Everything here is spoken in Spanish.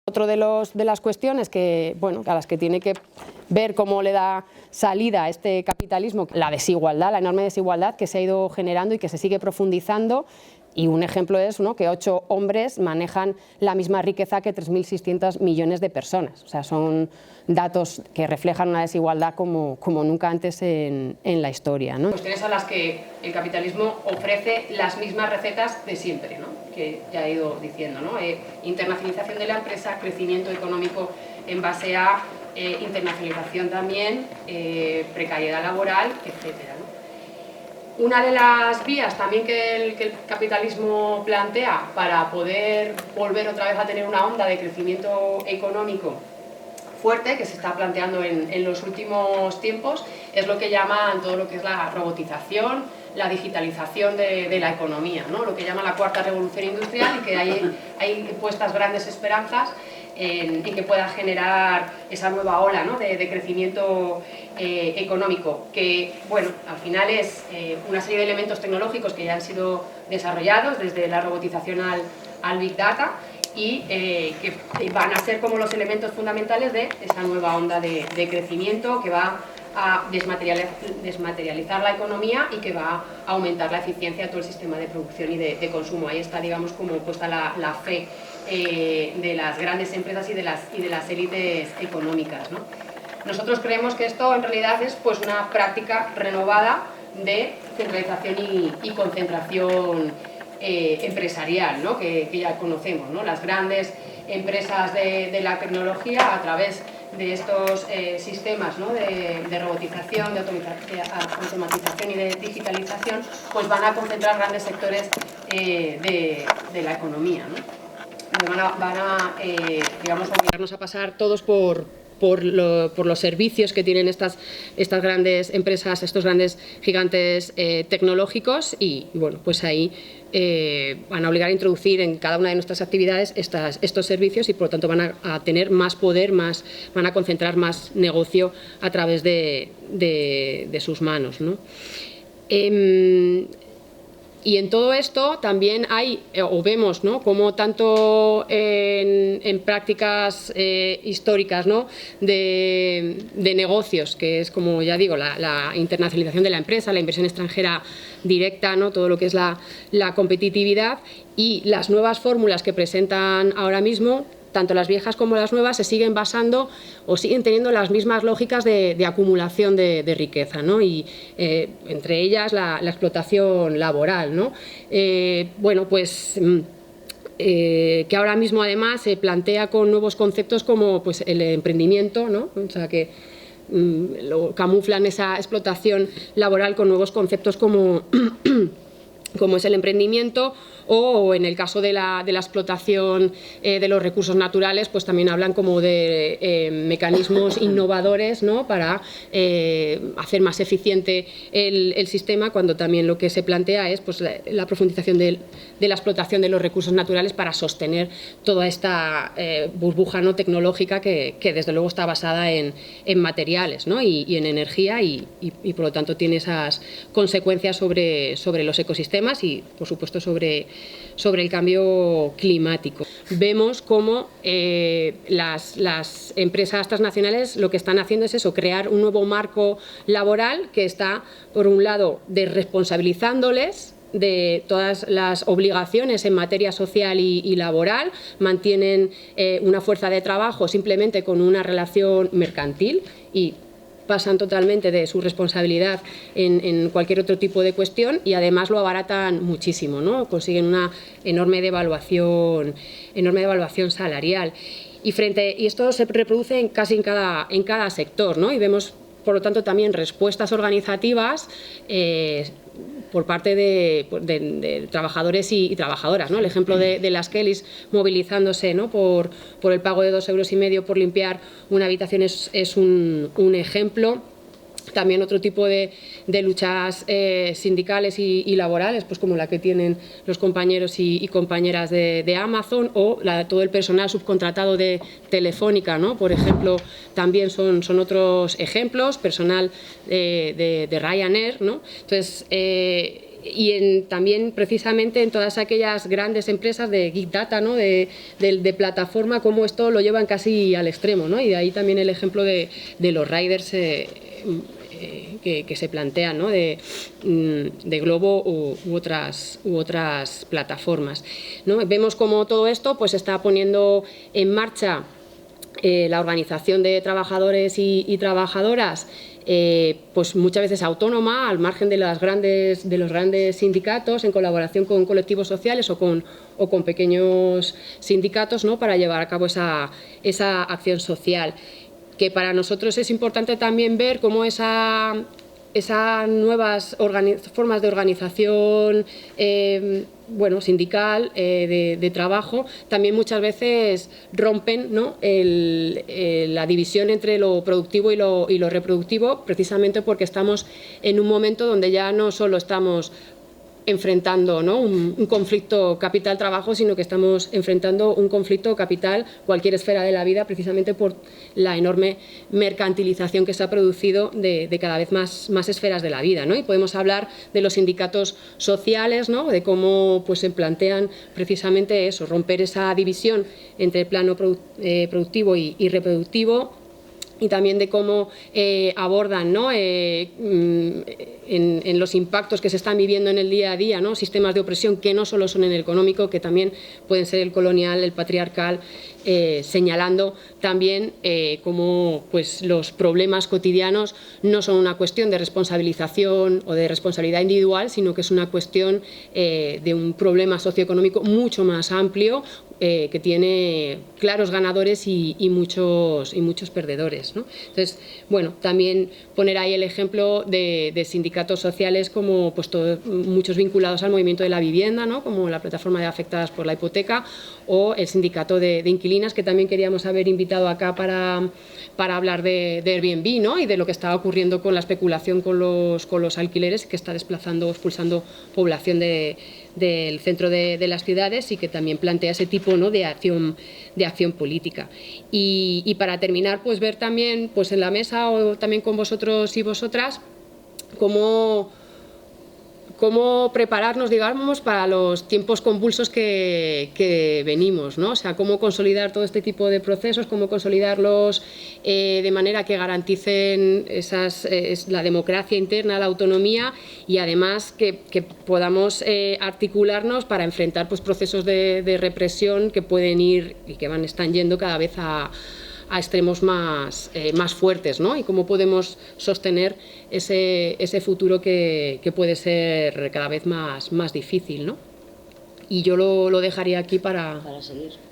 Otro de las cuestiones que, bueno, a las que tiene que ver cómo le da salida a este capitalismo, la desigualdad, la enorme desigualdad que se ha ido generando y que se sigue profundizando. Y un ejemplo es, ¿no?, que 8 hombres manejan la misma riqueza que 3.600 millones de personas. O sea, son datos que reflejan una desigualdad como nunca antes en la historia, ¿no? Cuestiones a las que el capitalismo ofrece las mismas recetas de siempre, ¿no?, que ya he ido diciendo, ¿no? Internacionalización de la empresa, crecimiento económico en base a internacionalización también, precariedad laboral, etcétera, ¿no? Una de las vías también que el capitalismo plantea para poder volver otra vez a tener una onda de crecimiento económico fuerte, que se está planteando en los últimos tiempos, es lo que llaman todo lo que es la robotización, la digitalización de la economía, ¿no?, lo que llaman la cuarta revolución industrial, y que hay puestas grandes esperanzas en que pueda generar esa nueva ola, ¿no?, de crecimiento económico, que, bueno, al final es una serie de elementos tecnológicos que ya han sido desarrollados, desde la robotización al Big Data, y que van a ser como los elementos fundamentales de esa nueva onda de crecimiento que va a desmaterializar la economía y que va a aumentar la eficiencia de todo el sistema de producción y de consumo. Ahí está, digamos, como puesta la fe de las grandes empresas y de las élites económicas, ¿no? Nosotros creemos que esto en realidad es, pues, una práctica renovada de centralización y concentración empresarial, ¿no?, que ya conocemos, ¿no? Las grandes empresas de la tecnología, a través de estos sistemas, ¿no?, de robotización, de automatización y de digitalización, pues van a concentrar grandes sectores de la economía, ¿no? Van a digamos, obligarnos a pasar todos por los servicios que tienen estas grandes empresas, estos grandes gigantes tecnológicos, y bueno, pues ahí van a obligar a introducir en cada una de nuestras actividades estos servicios, y por lo tanto van a tener más poder, van a concentrar más negocio a través de sus manos, ¿no? Y en todo esto también hay, o vemos, ¿no?, como tanto en prácticas históricas, ¿no?, de negocios, que es, como ya digo, la internacionalización de la empresa, la inversión extranjera directa, ¿no?, todo lo que es la competitividad, y las nuevas fórmulas que presentan ahora mismo, tanto las viejas como las nuevas, se siguen basando o siguen teniendo las mismas lógicas de acumulación de riqueza, ¿no? Y entre ellas la explotación laboral, ¿no? Bueno, pues que ahora mismo además se plantea con nuevos conceptos como, pues, el emprendimiento, ¿no? O sea, que lo camuflan esa explotación laboral con nuevos conceptos como es el emprendimiento, o en el caso de la explotación de los recursos naturales, pues también hablan como de mecanismos innovadores, ¿no?, para hacer más eficiente el sistema, cuando también lo que se plantea es, pues, la profundización de la explotación de los recursos naturales para sostener toda esta burbuja, ¿no?, tecnológica que desde luego está basada en materiales, ¿no?, y en energía, y por lo tanto tiene esas consecuencias sobre los ecosistemas y, por supuesto, sobre el cambio climático. Vemos cómo las empresas transnacionales lo que están haciendo es eso, crear un nuevo marco laboral que está, por un lado, desresponsabilizándoles de todas las obligaciones en materia social y laboral, mantienen una fuerza de trabajo simplemente con una relación mercantil y pasan totalmente de su responsabilidad en cualquier otro tipo de cuestión, y además lo abaratan muchísimo, ¿no? Consiguen una enorme devaluación salarial. Y esto se reproduce casi en cada sector, ¿no? Y vemos, por lo tanto, también respuestas organizativas por parte de trabajadores y trabajadoras, ¿no? El ejemplo de las Kellys movilizándose, ¿no?, por el pago de 2,5 € por limpiar una habitación es un ejemplo. También otro tipo de luchas sindicales y laborales, pues como la que tienen los compañeros y compañeras de Amazon, o todo el personal subcontratado de Telefónica, ¿no?, por ejemplo, también son otros ejemplos, personal de Ryanair, ¿no? Entonces, también precisamente en todas aquellas grandes empresas de Big Data, ¿no? de plataforma, cómo esto lo llevan casi al extremo, ¿no? Y de ahí también el ejemplo de los riders que se plantean, ¿no? de Glovo u otras plataformas, ¿no? Vemos cómo todo esto pues está poniendo en marcha la organización de trabajadores y trabajadoras, pues muchas veces autónoma, al margen de los grandes sindicatos, en colaboración con colectivos sociales o con pequeños sindicatos, ¿no? Para llevar a cabo esa acción social. Que para nosotros es importante también ver cómo esas nuevas formas de organización sindical, de trabajo, también muchas veces rompen, ¿no? la división entre lo productivo y lo reproductivo, precisamente porque estamos en un momento donde ya no solo estamos enfrentando, ¿no? un conflicto capital-trabajo, sino que estamos enfrentando un conflicto capital, cualquier esfera de la vida, precisamente por la enorme mercantilización que se ha producido de cada vez más esferas de la vida, ¿no? Y podemos hablar de los sindicatos sociales, ¿no? De cómo pues, se plantean precisamente eso, romper esa división entre el plano productivo y reproductivo, y también de cómo abordan, ¿no? En los impactos que se están viviendo en el día a día, ¿no? Sistemas de opresión que no solo son en el económico, que también pueden ser el colonial, el patriarcal, señalando también cómo pues, los problemas cotidianos no son una cuestión de responsabilización o de responsabilidad individual, sino que es una cuestión de un problema socioeconómico mucho más amplio, que tiene claros ganadores y muchos perdedores, ¿no? Entonces, bueno, también poner ahí el ejemplo de sindicatos sociales como pues, muchos vinculados al movimiento de la vivienda, ¿no? Como la plataforma de afectadas por la hipoteca o el sindicato de inquilinas, que también queríamos haber invitado acá para hablar de Airbnb, ¿no? Y de lo que está ocurriendo con la especulación con los alquileres, que está expulsando población del centro de las ciudades, y que también plantea ese tipo, ¿no? de acción política. Y para terminar, pues ver también pues en la mesa o también con vosotros y vosotras cómo prepararnos, digamos, para los tiempos convulsos que venimos, ¿no? O sea, cómo consolidar todo este tipo de procesos, cómo consolidarlos de manera que garanticen la democracia interna, la autonomía, y además que podamos articularnos para enfrentar pues, procesos de represión que pueden ir y que están yendo cada vez a extremos más fuertes, ¿no? Y cómo podemos sostener ese futuro que puede ser cada vez más difícil, ¿no? Y yo lo dejaría aquí para seguir.